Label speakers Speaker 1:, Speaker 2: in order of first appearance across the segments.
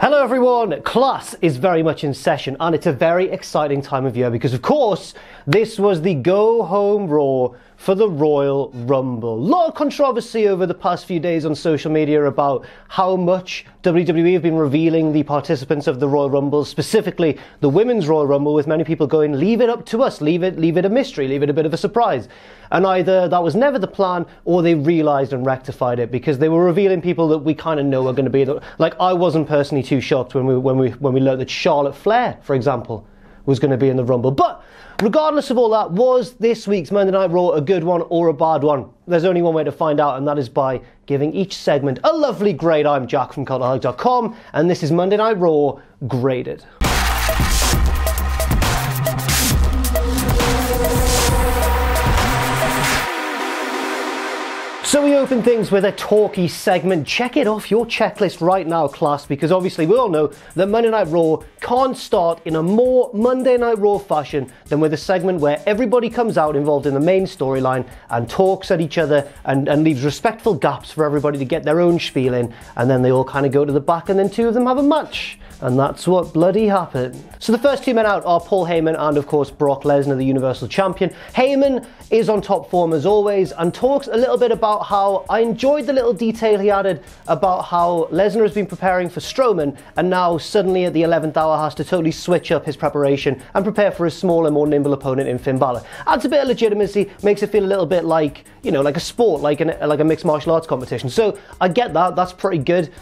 Speaker 1: Hello everyone, class is very much in session and it's a very exciting time of year because of course this was the go home Raw for the Royal Rumble. A lot of controversy over the past few days on social media about how much WWE have been revealing the participants of the Royal Rumble, specifically the Women's Royal Rumble, with many people going, leave it up to us, leave it a mystery, leave it a bit of a surprise. And either that was never the plan or they realised and rectified it because they were revealing people that we kind of know are going to be, like I wasn't personally too shocked when we learned that Charlotte Flair, for example, was going to be in the Rumble. But regardless of all that, was this week's Monday Night Raw a good one or a bad one? There's only one way to find out, and that is by giving each segment a lovely grade. I'm Jack from cultaholic.com, and this is Monday Night Raw Graded. So we open things with a talky segment. Check it off your checklist right now, class, because obviously we all know that Monday Night Raw can't start in a more Monday Night Raw fashion than with a segment where everybody comes out involved in the main storyline and talks at each other and leaves respectful gaps for everybody to get their own spiel in, and then they all kind of go to the back and then two of them have a match. And that's what bloody happened. So the first two men out are Paul Heyman and of course Brock Lesnar, the Universal Champion. Heyman is on top form as always and talks a little bit about how I enjoyed the little detail he added about how Lesnar has been preparing for Strowman and now suddenly at the 11th hour has to totally switch up his preparation and prepare for a smaller, more nimble opponent in Finn Bálor. Adds a bit of legitimacy, makes it feel a little bit like, you know, like a sport, like a mixed martial arts competition. So I get that, that's pretty good.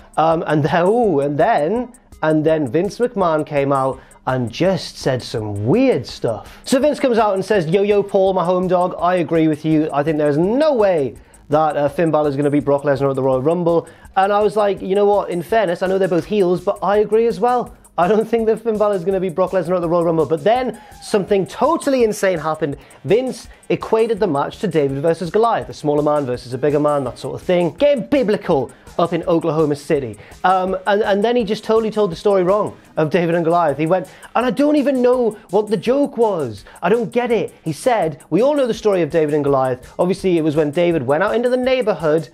Speaker 1: And then Vince McMahon came out and just said some weird stuff. So Vince comes out and says, yo, Paul, my home dog, I agree with you. I think there's no way that Finn Bálor is going to beat Brock Lesnar at the Royal Rumble. And I was like, you know what, in fairness, I know they're both heels, but I agree as well. I don't think that Finn Bálor is going to beat Brock Lesnar at the Royal Rumble. But then something totally insane happened. Vince equated the match to David versus Goliath, a smaller man versus a bigger man, that sort of thing. Getting biblical up in Oklahoma City. And then he just totally told the story wrong of David and Goliath. He went, and I don't even know what the joke was. I don't get it. He said, we all know the story of David and Goliath. Obviously, it was when David went out into the neighborhood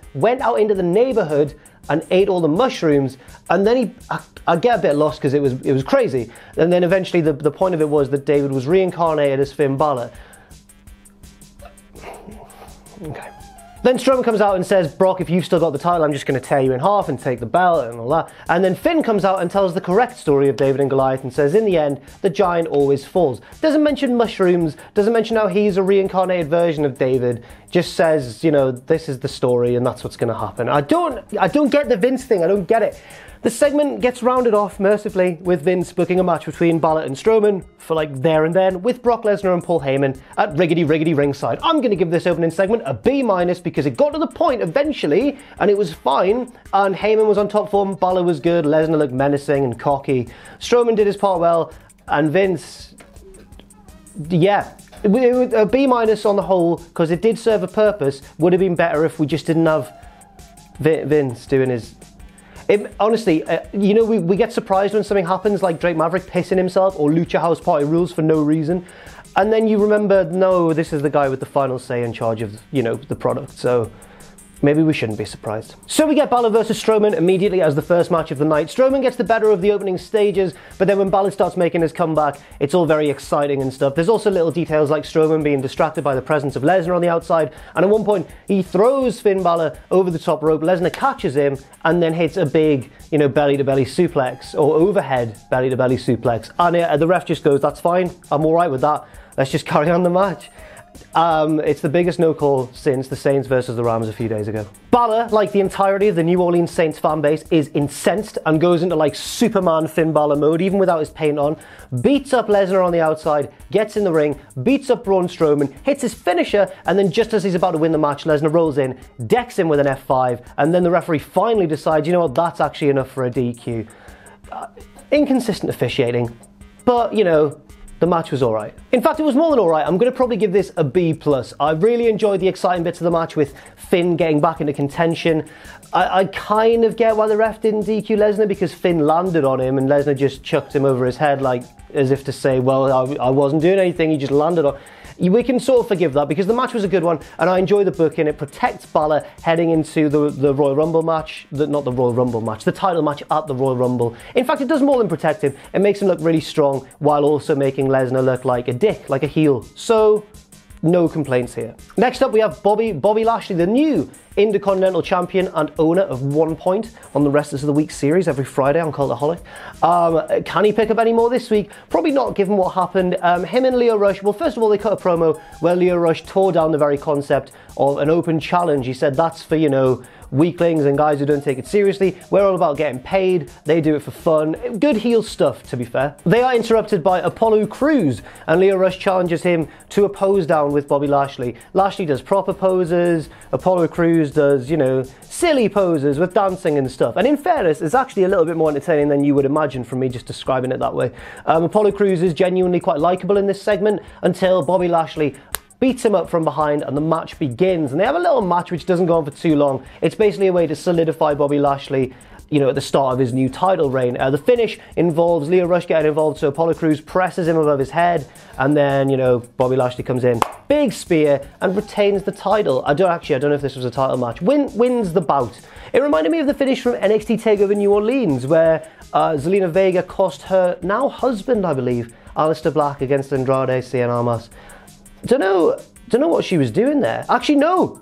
Speaker 1: and ate all the mushrooms, and then I get a bit lost because it was crazy. And then eventually the point of it was that David was reincarnated as Finn Bálor. Okay. Then Strowman comes out and says, Brock, if you've still got the title, I'm just going to tear you in half and take the belt and all that. And then Finn comes out and tells the correct story of David and Goliath and says, in the end, the giant always falls. Doesn't mention mushrooms, doesn't mention how he's a reincarnated version of David, just says, you know, this is the story and that's what's going to happen. I don't get the Vince thing, I don't get it. The segment gets rounded off mercifully with Vince booking a match between Bálor and Strowman for like there and then with Brock Lesnar and Paul Heyman at riggedy ringside. I'm going to give this opening segment a B- because it got to the point eventually and it was fine and Heyman was on top form, Bálor was good, Lesnar looked menacing and cocky, Strowman did his part well, and Vince, yeah. A B- on the whole because it did serve a purpose. Would have been better if we just didn't have Vince doing his... honestly, you know, we get surprised when something happens, like Drake Maverick pissing himself or Lucha House Party Rules for no reason. And then you remember, no, this is the guy with the final say in charge of, you know, the product. So maybe we shouldn't be surprised. So we get Bálor versus Strowman immediately as the first match of the night. Strowman gets the better of the opening stages, but then when Bálor starts making his comeback, it's all very exciting and stuff. There's also little details like Strowman being distracted by the presence of Lesnar on the outside, and at one point he throws Finn Bálor over the top rope, Lesnar catches him, and then hits a big, you know, belly-to-belly suplex, or overhead belly-to-belly suplex. And the ref just goes, that's fine, I'm alright with that, let's just carry on the match. It's the biggest no call since the Saints versus the Rams a few days ago. Bálor, like the entirety of the New Orleans Saints fan base, is incensed and goes into like Superman Finn Bálor mode, even without his paint on, beats up Lesnar on the outside, gets in the ring, beats up Braun Strowman, hits his finisher, and then just as he's about to win the match, Lesnar rolls in, decks him with an F5, and then the referee finally decides, you know what, that's actually enough for a DQ. Inconsistent officiating, but, you know, the match was alright. In fact, it was more than alright. I'm going to probably give this a B+. I really enjoyed the exciting bits of the match with Finn getting back into contention. I kind of get why the ref didn't DQ Lesnar because Finn landed on him and Lesnar just chucked him over his head like as if to say, well, I wasn't doing anything, he just landed on. we can sort of forgive that because the match was a good one, and I enjoy the booking. It protects Bálor heading into the Royal Rumble match, not the Royal Rumble match, the title match at the Royal Rumble. In fact, it does more than protect him. It makes him look really strong while also making Lesnar look like a dick, like a heel. So, no complaints here. Next up, we have Bobby Lashley, the new Intercontinental Champion and owner of 1 Point on the Wrestlers of the Week series every Friday on Cultaholic. Can he pick up any more this week? Probably not, given what happened. Him and Lio Rush, well, first of all, they cut a promo where Lio Rush tore down the very concept of an open challenge. He said that's for, you know, weaklings and guys who don't take it seriously. We're all about getting paid. They do it for fun. Good heel stuff, to be fair. They are interrupted by Apollo Crews, and Lio Rush challenges him to a pose down with Bobby Lashley. Lashley does proper poses. Apollo Crews does, you know, silly poses with dancing and stuff. And in fairness, it's actually a little bit more entertaining than you would imagine from me just describing it that way. Apollo Crews is genuinely quite likable in this segment until Bobby Lashley beats him up from behind and the match begins. And they have a little match which doesn't go on for too long. It's basically a way to solidify Bobby Lashley, you know, at the start of his new title reign. The finish involves Lio Rush getting involved, so Apollo Crews presses him above his head, and then, you know, Bobby Lashley comes in, big spear, and retains the title. I don't know if this was a title match. Wins the bout. It reminded me of the finish from NXT TakeOver New Orleans, where Zelina Vega cost her now husband, I believe, Aleister Black against Andrade Cien Almas. Don't know what she was doing there. Actually, no,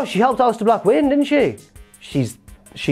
Speaker 1: she helped Aleister Black win, didn't she? She's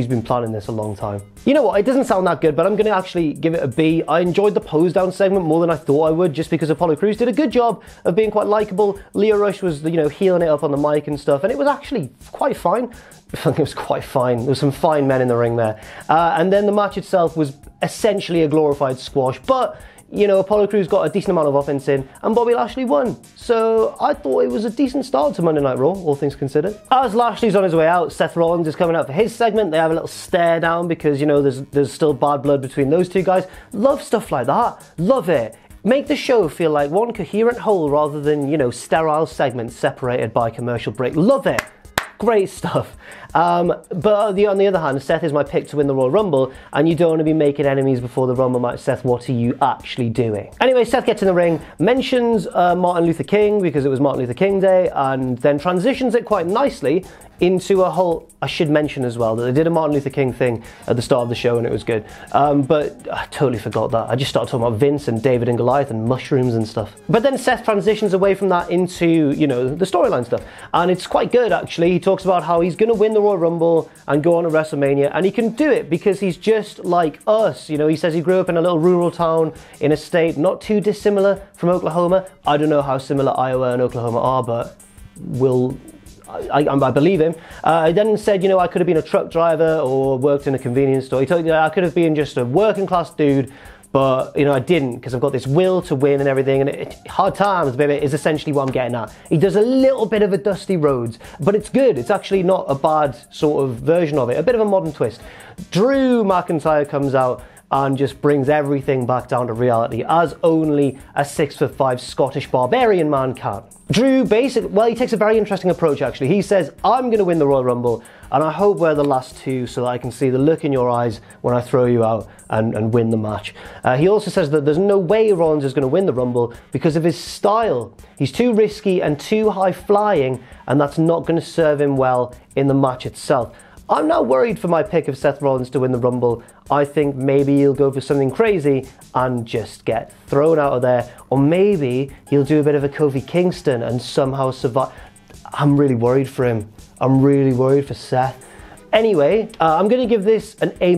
Speaker 1: been planning this a long time. You know what, it doesn't sound that good, but I'm going to actually give it a B. I enjoyed the pose down segment more than I thought I would, just because Apollo Crews did a good job of being quite likable. Lio Rush was, you know, healing it up on the mic and stuff, and it was actually quite fine. I think it was quite fine. There were some fine men in the ring there. And then the match itself was essentially a glorified squash, but you know, Apollo Crews got a decent amount of offense in, and Bobby Lashley won. So I thought it was a decent start to Monday Night Raw, all things considered. As Lashley's on his way out, Seth Rollins is coming out for his segment. They have a little stare down because, you know, there's still bad blood between those two guys. Love stuff like that. Love it. Make the show feel like one coherent whole rather than, you know, sterile segments separated by commercial break. Love it. Great stuff. But on the other hand, Seth is my pick to win the Royal Rumble, and you don't want to be making enemies before the Rumble match. Seth, what are you actually doing? Anyway, Seth gets in the ring, mentions Martin Luther King because it was Martin Luther King Day, and then transitions it quite nicely into a whole, I should mention as well, that they did a Martin Luther King thing at the start of the show and it was good. But I totally forgot that. I just started talking about Vince and David and Goliath and mushrooms and stuff. But then Seth transitions away from that into, you know, the storyline stuff. And it's quite good, actually. He talks about how he's going to win the Royal Rumble and go on to WrestleMania, and he can do it because he's just like us. You know, he says he grew up in a little rural town in a state not too dissimilar from Oklahoma. I don't know how similar Iowa and Oklahoma are, but I believe him. He then said, you know, I could have been a truck driver or worked in a convenience store. He told me I could have been just a working class dude, but, you know, I didn't because I've got this will to win and everything. And hard times, baby, is essentially what I'm getting at. He does a little bit of a Dusty Rhodes, but it's good. It's actually not a bad sort of version of it. A bit of a modern twist. Drew McIntyre comes out and just brings everything back down to reality, as only a 6'5" Scottish barbarian man can. Drew he takes a very interesting approach, actually. He says, I'm going to win the Royal Rumble, and I hope we're the last two so that I can see the look in your eyes when I throw you out and win the match. He also says that there's no way Rollins is going to win the Rumble because of his style. He's too risky and too high-flying, and that's not going to serve him well in the match itself. I'm not worried for my pick of Seth Rollins to win the Rumble. I think maybe he'll go for something crazy and just get thrown out of there. Or maybe he'll do a bit of a Kofi Kingston and somehow survive. I'm really worried for him. I'm really worried for Seth. Anyway, I'm going to give this an A-.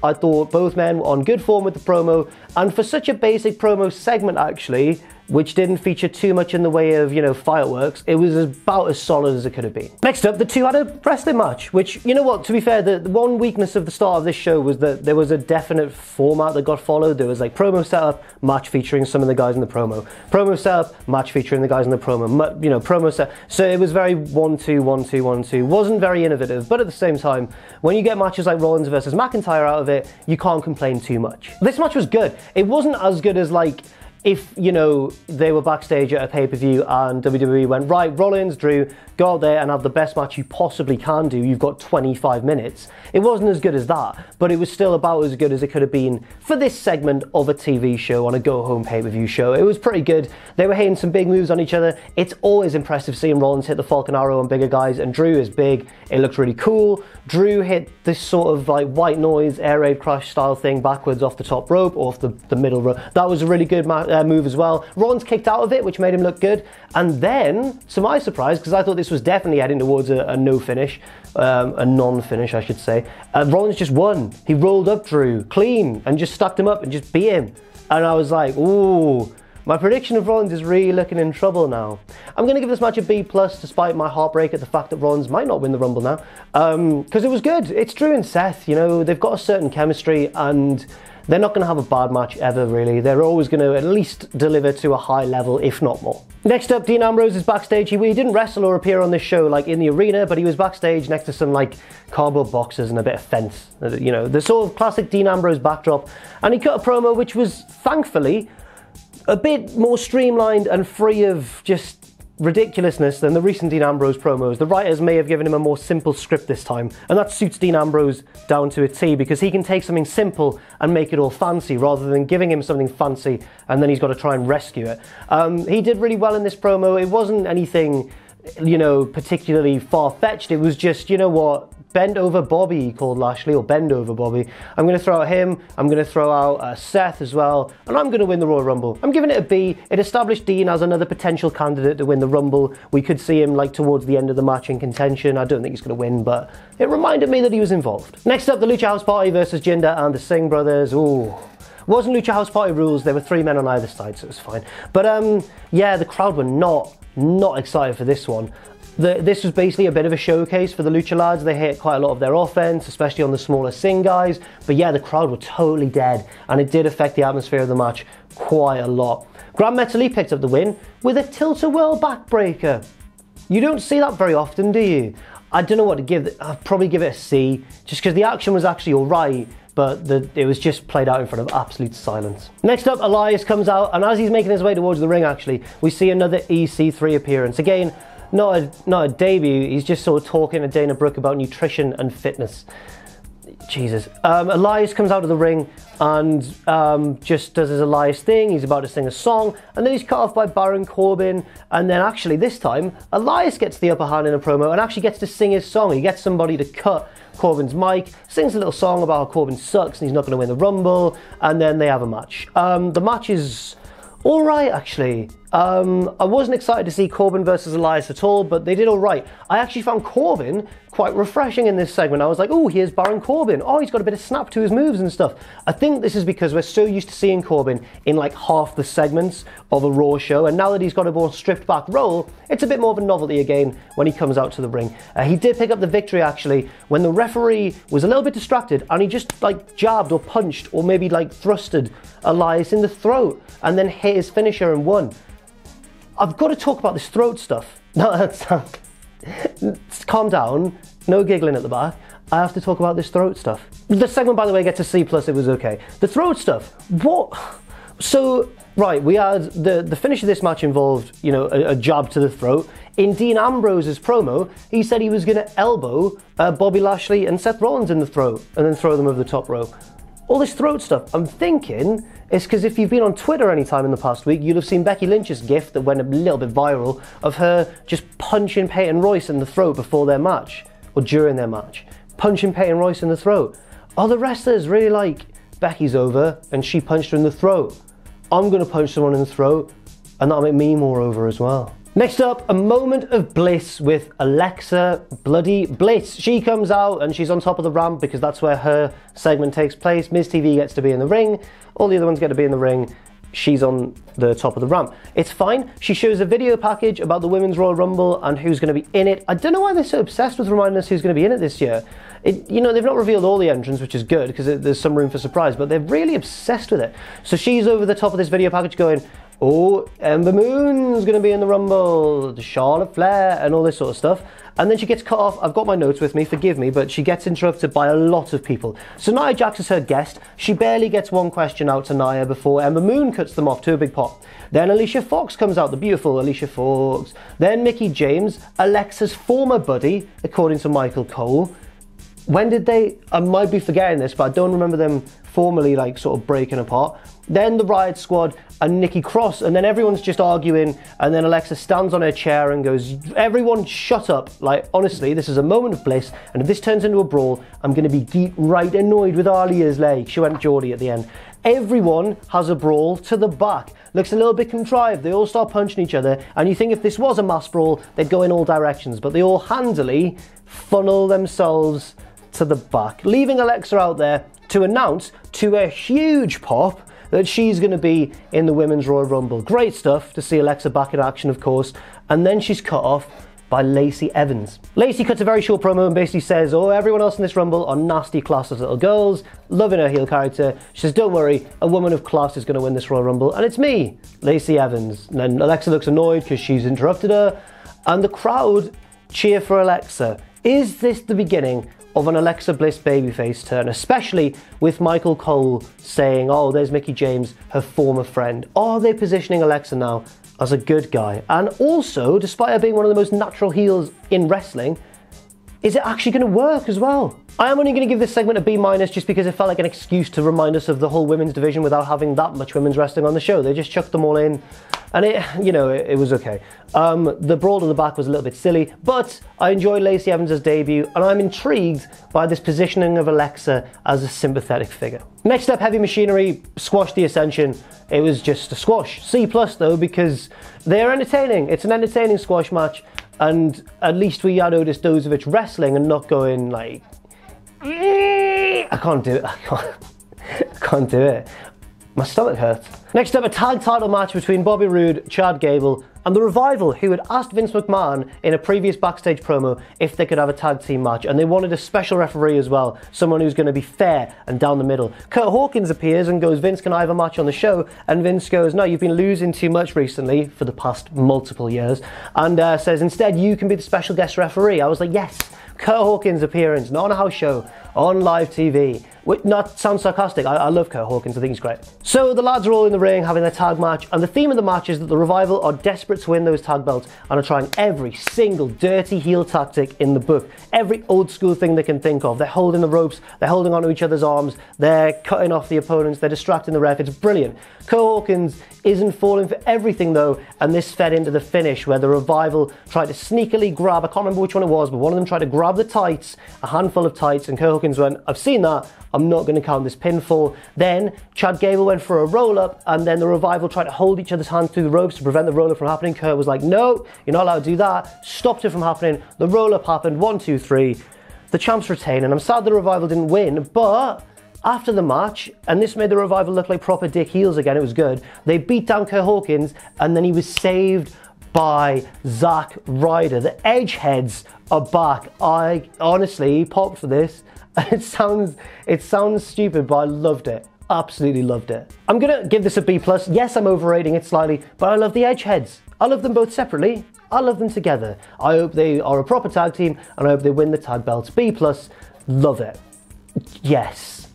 Speaker 1: I thought both men were on good form with the promo. And for such a basic promo segment, actually, which didn't feature too much in the way of, you know, fireworks, it was about as solid as it could have been. Next up, the two had a wrestling match, which, you know what, to be fair, the one weakness of the start of this show was that there was a definite format that got followed. There was like promo setup, match featuring some of the guys in the promo. Promo setup, match featuring the guys in the promo. You know, promo set. So it was very 1-2, 1-2, 1-2. Wasn't very innovative, but at the same time, when you get matches like Rollins versus McIntyre out of it, you can't complain too much. This match was good. It wasn't as good as, like, if, you know, they were backstage at a pay-per-view and WWE went, right, Rollins, Drew, go out there and have the best match you possibly can do. You've got 25 minutes. It wasn't as good as that, but it was still about as good as it could have been for this segment of a TV show on a go-home pay-per-view show. It was pretty good. They were hitting some big moves on each other. It's always impressive seeing Rollins hit the Falcon Arrow on bigger guys, and Drew is big. It looked really cool. Drew hit this sort of like white noise, air raid crash style thing backwards off the top rope, off the middle rope. That was a really good move as well. Rollins kicked out of it, which made him look good. And then, to my surprise, because I thought this was definitely heading towards a no finish, a non-finish I should say, Rollins just won. He rolled up Drew clean and just stacked him up and just beat him. And I was like, ooh, my prediction of Rollins is really looking in trouble now. I'm going to give this match a B+, despite my heartbreak at the fact that Rollins might not win the Rumble now, because it was good. It's Drew and Seth, you know, they've got a certain chemistry, and they're not going to have a bad match ever, really. They're always going to at least deliver to a high level, if not more. Next up, Dean Ambrose is backstage. He didn't wrestle or appear on this show like in the arena, but he was backstage next to some like cardboard boxes and a bit of fence. You know, the sort of classic Dean Ambrose backdrop. And he cut a promo which was, thankfully, a bit more streamlined and free of just ridiculousness than the recent Dean Ambrose promos. The writers may have given him a more simple script this time, and that suits Dean Ambrose down to a T, because he can take something simple and make it all fancy rather than giving him something fancy and then he's got to try and rescue it. He did really well in this promo. It wasn't anything, you know, particularly far-fetched. It was just, you know what, bend over Bobby, he called Lashley, or bend over Bobby. I'm going to throw out him, I'm going to throw out Seth as well, and I'm going to win the Royal Rumble. I'm giving it a B. It established Dean as another potential candidate to win the Rumble. We could see him like towards the end of the match in contention. I don't think he's going to win, but it reminded me that he was involved. Next up, the Lucha House Party versus Jinder and the Singh brothers. Ooh. Wasn't Lucha House Party rules. There were 3 men on either side, so it was fine. But yeah, the crowd were not excited for this one. This was basically a bit of a showcase for the Lucha lads. They hit quite a lot of their offense, especially on the smaller Singh guys. But yeah, the crowd were totally dead, and it did affect the atmosphere of the match quite a lot. Gran Metalik picked up the win with a tilt-a-whirl backbreaker. You don't see that very often, do you? I don't know what to give. I'd probably give it a C, just because the action was actually alright, but it was just played out in front of absolute silence. Next up, Elias comes out, and as he's making his way towards the ring, actually, we see another EC3 appearance. Again, not a debut, he's just sort of talking to Dana Brooke about nutrition and fitness. Jesus. Elias comes out of the ring and just does his Elias thing. He's about to sing a song, and then he's cut off by Baron Corbin, and then actually this time, Elias gets the upper hand in a promo and actually gets to sing his song. He gets somebody to cut Corbin's mic, sings a little song about how Corbin sucks and he's not going to win the Rumble, and then they have a match. The match is alright, actually. I wasn't excited to see Corbin versus Elias at all, but they did alright. I actually found Corbin quite refreshing in this segment. I was like, oh, here's Baron Corbin. Oh, he's got a bit of snap to his moves and stuff. I think this is because we're so used to seeing Corbin in like half the segments of a Raw show, and now that he's got a more stripped back role, it's a bit more of a novelty again when he comes out to the ring. He did pick up the victory actually when the referee was a little bit distracted and he just like jabbed or punched or maybe like thrusted Elias in the throat and then hit his finisher and won. I've got to talk about this throat stuff. No, that's calm down. No giggling at the back. I have to talk about this throat stuff. The segment, by the way, gets a C+. It was okay. The throat stuff. What? So, right, we had the finish of this match involved, you know, a jab to the throat. In Dean Ambrose's promo, he said he was going to elbow Bobby Lashley and Seth Rollins in the throat and then throw them over the top rope. All this throat stuff, I'm thinking, is because if you've been on Twitter any time in the past week, you'll have seen Becky Lynch's gif that went a little bit viral of her just punching Peyton Royce in the throat before their match, or during their match. Punching Peyton Royce in the throat. Are the wrestlers really like, Becky's over and she punched her in the throat? I'm going to punch someone in the throat and that'll make me more over as well. Next up, a moment of bliss with Alexa bloody Bliss. She comes out and she's on top of the ramp because that's where her segment takes place. Miz TV gets to be in the ring. All the other ones get to be in the ring. She's on the top of the ramp. It's fine. She shows a video package about the Women's Royal Rumble and who's going to be in it. I don't know why they're so obsessed with reminding us who's going to be in it this year. You know, they've not revealed all the entrants, which is good because there's some room for surprise, but they're really obsessed with it. So she's over the top of this video package going, oh, Ember Moon's going to be in the Rumble, Charlotte Flair, and all this sort of stuff. And then she gets cut off. I've got my notes with me, forgive me, but she gets interrupted by a lot of people. So Nia Jax is her guest. She barely gets one question out to Nia before Ember Moon cuts them off to a big pop. Then Alicia Fox comes out, the beautiful Alicia Fox. Then Mickie James, Alexa's former buddy, according to Michael Cole. When did they, I might be forgetting this, but I don't remember them formally like sort of breaking apart. Then the Riot Squad and Nikki Cross, and then everyone's just arguing, and then Alexa stands on her chair and goes, everyone shut up. Like, honestly, this is a moment of bliss, and if this turns into a brawl, I'm going to be right annoyed with Alia's leg. She went Geordie at the end. Everyone has a brawl to the back. Looks a little bit contrived. They all start punching each other, and you think if this was a mass brawl, they'd go in all directions, but they all handily funnel themselves to the back, leaving Alexa out there to announce to a huge pop that she's going to be in the Women's Royal Rumble. Great stuff to see Alexa back in action, of course. And then she's cut off by Lacey Evans. Lacey cuts a very short promo and basically says, oh, everyone else in this Rumble are nasty, classless little girls. Loving her heel character. She says, don't worry, a woman of class is going to win this Royal Rumble. And it's me, Lacey Evans. And then Alexa looks annoyed because she's interrupted her. And the crowd cheer for Alexa. Is this the beginning of an Alexa Bliss babyface turn, especially with Michael Cole saying, oh, there's Mickie James, her former friend? Are they positioning Alexa now as a good guy? And also, despite her being one of the most natural heels in wrestling, is it actually going to work as well? I am only going to give this segment a B- just because it felt like an excuse to remind us of the whole women's division without having that much women's wrestling on the show. They just chucked them all in, and it was okay. The brawl to the back was a little bit silly, but I enjoyed Lacey Evans' debut, and I'm intrigued by this positioning of Alexa as a sympathetic figure. Next up, Heavy Machinery squashed the Ascension. It was just a squash. C+ though, because they're entertaining. It's an entertaining squash match, and at least we had Otis Dozovich wrestling and not going like, I can't do it. I can't do it. My stomach hurts. Next up, a tag title match between Bobby Roode, Chad Gable, and The Revival, who had asked Vince McMahon in a previous backstage promo if they could have a tag team match, and they wanted a special referee as well, someone who's going to be fair and down the middle. Curt Hawkins appears and goes, Vince, can I have a match on the show? And Vince goes, no, you've been losing too much recently for the past multiple years, and says, instead, you can be the special guest referee. I was like, yes. Curt Hawkins' appearance, not on a house show, on live TV. Not sound sarcastic, I love Curt Hawkins, I think he's great. So the lads are all in the ring having their tag match, and the theme of the match is that the Revival are desperate to win those tag belts and are trying every single dirty heel tactic in the book. Every old school thing they can think of. They're holding the ropes, they're holding onto each other's arms, they're cutting off the opponents, they're distracting the ref. It's brilliant. Curt Hawkins isn't falling for everything though, and this fed into the finish where the Revival tried to sneakily grab, I can't remember which one it was, but one of them tried to grab the tights, a handful of tights, and Curt Hawkins went, I've seen that, I'm not going to count this pinfall. Then Chad Gable went for a roll-up, and then the Revival tried to hold each other's hands through the ropes to prevent the roll-up from happening. Curt was like, no, you're not allowed to do that. Stopped it from happening. The roll-up happened. 1, 2, 3. The champs retain, and I'm sad the Revival didn't win, but after the match, and this made the Revival look like proper dick heels again, it was good, they beat down Curt Hawkins, and then he was saved by Zack Ryder. The Edgeheads are back. I honestly popped for this. It sounds stupid, but I loved it. Absolutely loved it. I'm gonna give this a B+. Yes, I'm overrating it slightly, but I love the Edgeheads. I love them both separately. I love them together. I hope they are a proper tag team, and I hope they win the tag belts. B+, love it. Yes,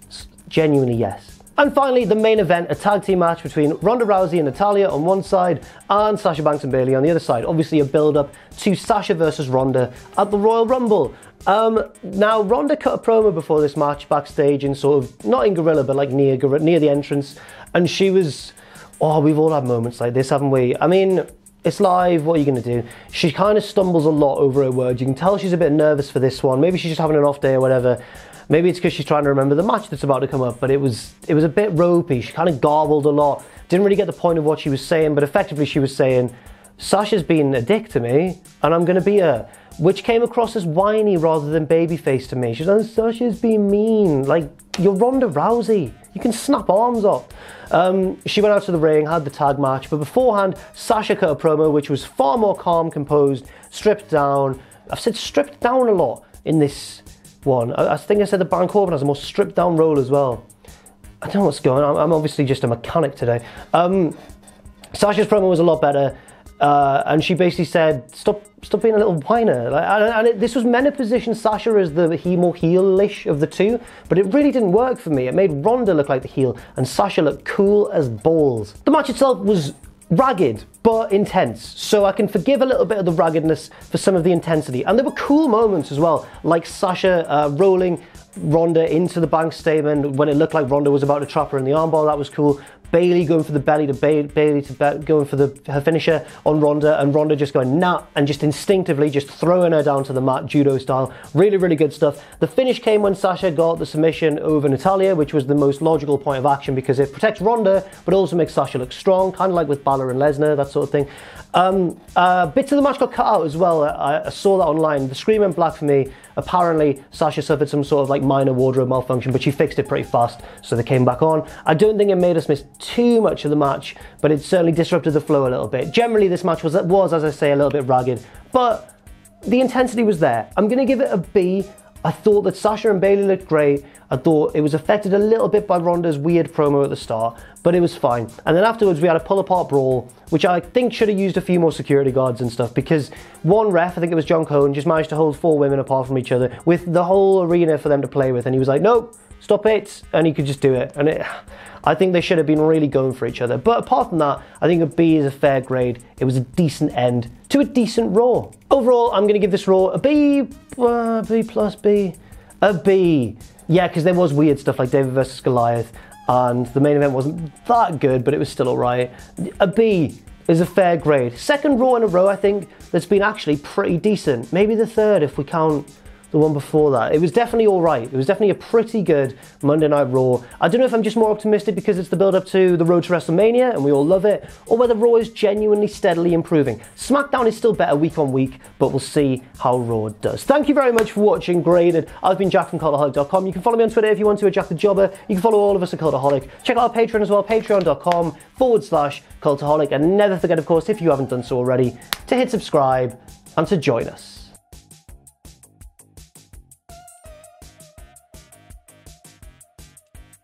Speaker 1: genuinely yes. And finally, the main event, a tag team match between Ronda Rousey and Natalya on one side and Sasha Banks and Bayley on the other side. Obviously a build-up to Sasha versus Ronda at the Royal Rumble. Now, Ronda cut a promo before this match backstage in sort of, not in Gorilla, but like near the entrance. And she was, oh, we've all had moments like this, haven't we? I mean, it's live, what are you going to do? She kind of stumbles a lot over her words. You can tell she's a bit nervous for this one. Maybe she's just having an off day or whatever. Maybe it's because she's trying to remember the match that's about to come up, but it was a bit ropey. She kind of garbled a lot. Didn't really get the point of what she was saying, but effectively she was saying, Sasha's been a dick to me, and I'm going to be her. Which came across as whiny rather than babyface to me. She's like, Sasha's being mean. Like, you're Ronda Rousey. You can snap arms off. She went out to the ring, had the tag match, but beforehand, Sasha cut a promo which was far more calm, composed, stripped down. I've said stripped down a lot in this one. I think I said that Baron Corbin has a more stripped down role as well. I don't know what's going on. I'm obviously just a mechanic today. Sasha's promo was a lot better. And she basically said, stop being a little whiner. This was meant to position Sasha as the more heelish of the two, but it really didn't work for me. It made Ronda look like the heel, and Sasha looked cool as balls. The match itself was ragged, but intense, so I can forgive a little bit of the raggedness for some of the intensity. And there were cool moments as well, like Sasha rolling Ronda into the bank statement when it looked like Ronda was about to trap her in the armbar. That was cool. Bayley going for the belly to Bayley going for her finisher on Ronda, and Ronda just going nah, and just instinctively just throwing her down to the mat, judo style. Really, really good stuff. The finish came when Sasha got the submission over Natalya, which was the most logical point of action because it protects Ronda, but also makes Sasha look strong, kind of like with Bálor and Lesnar, that sort of thing. Bits of the match got cut out as well. I saw that online. The screen went black for me. Apparently, Sasha suffered some sort of like minor wardrobe malfunction, but she fixed it pretty fast, so they came back on. I don't think it made us miss too much of the match, but it certainly disrupted the flow a little bit. Generally, this match was, as I say, a little bit ragged, but the intensity was there. I'm going to give it a B. I thought that Sasha and Bayley looked great. I thought it was affected a little bit by Ronda's weird promo at the start, but it was fine. And then afterwards we had a pull-apart brawl, which I think should have used a few more security guards and stuff, because one ref, I think it was John Cohen, just managed to hold 4 women apart from each other with the whole arena for them to play with, and he was like, nope, stop it, and he could just do it. And I think they should have been really going for each other. But apart from that, I think a B is a fair grade. It was a decent end to a decent Raw. Overall, I'm going to give this Raw a B, B plus B, a B. Yeah, because there was weird stuff like David versus Goliath, and the main event wasn't that good, but it was still alright. A B is a fair grade. Second Raw in a row, I think, that's been actually pretty decent. Maybe the third if we count the one before that. It was definitely alright. It was definitely a pretty good Monday Night Raw. I don't know if I'm just more optimistic because it's the build-up to the road to WrestleMania and we all love it, or whether Raw is genuinely steadily improving. SmackDown is still better week on week, but we'll see how Raw does. Thank you very much for watching Graded. I've been Jack from Cultaholic.com. You can follow me on Twitter if you want to, at Jack the Jobber. You can follow all of us at Cultaholic. Check out our Patreon as well, patreon.com/Cultaholic. And never forget, of course, if you haven't done so already, to hit subscribe and to join us.